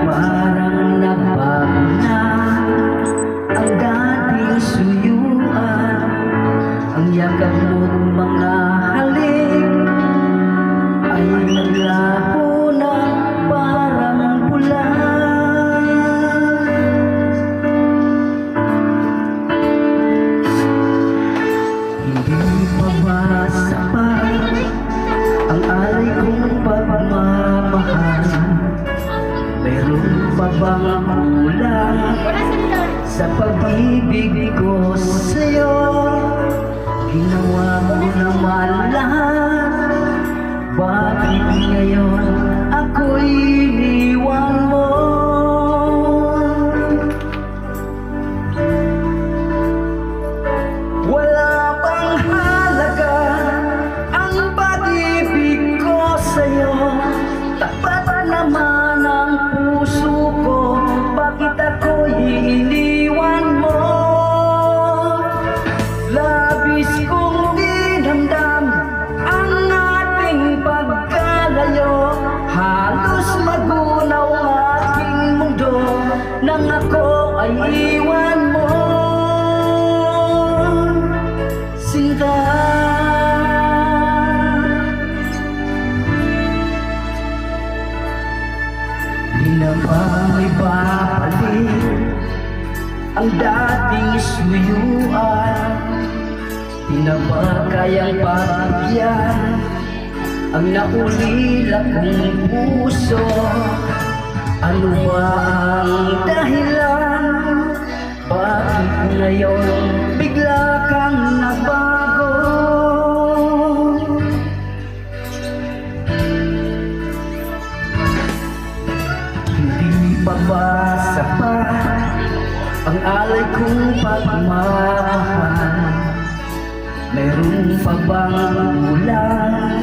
parang nabago na ang dating suyuan. Ang yakap mo't mga halik ay naglaho na parang pula. Hindi pa ba sapat ang alay kong pagmamahal? Meron pa bang kulang sa pag-ibig ko sa'yo? Ginawa ko naman lahat, bakit ngayon ako'y iniwan mo? Wala bang halaga ang pag-ibig ko sa'yo? Tapat naman ang puso ko, bakit ako'y iniwan mo? Labis kong dinamdam ang ating pagkalayo, halos magunaw ang aking mundo nang ako ay iwan mo, Sinta. Di na ba may babalik ang dating suyuan? Di na ba kayang pagbigyan ang naulila kong puso? Ano ba ang dahilan? Bakit ngayon bigla kang nabago? Hindi pa ba sapat ang alay kong pagmamahal? Meron pa bang kulang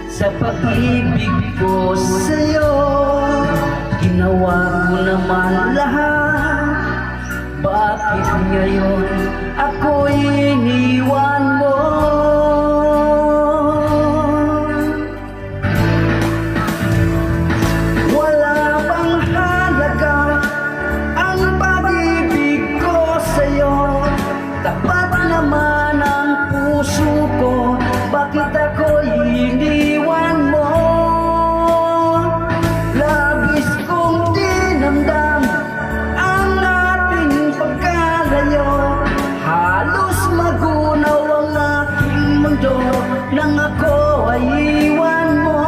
sa pag-ibig ko sa'yo? Ginawa ko naman lahat, bakit ngayon ako'y iniwan mo? Wala bang halaga ang pag-ibig ko sa'yo? Tapat naman ang puso ko, bakit ako'y iniwan mo? Labis kong dinamdam ang ating pagkalayo, halos magunaw ang aking mundo nang ako ay iwan mo,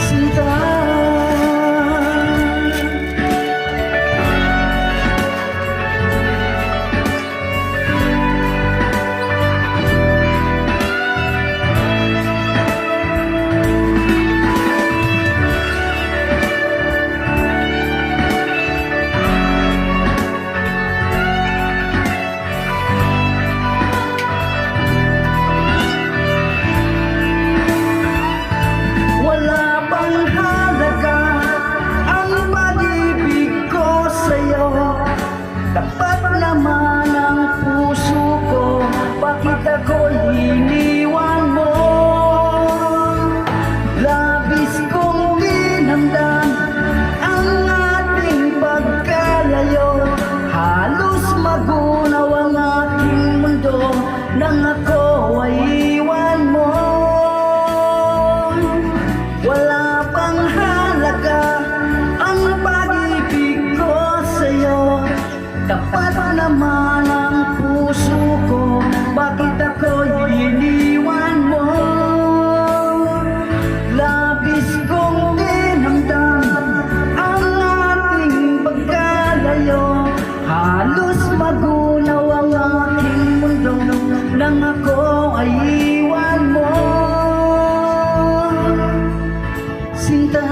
Sinta. Tapat naman ang puso ko, bakit ako'y iniwan mo? Labis kong dinamdam ang ating pagkalayo, halos magunaw ang aking mundo nang ako ay iwan mo. Wala pang halaga ang pag-ibig ko sa'yo, tapat naman ang puso ko, bakit ako'y iniwan mo? Labis kong dinamdam ang ating pagkalayo, halos magunaw ang aking mundo nang ako ay iwan mo, Sinta.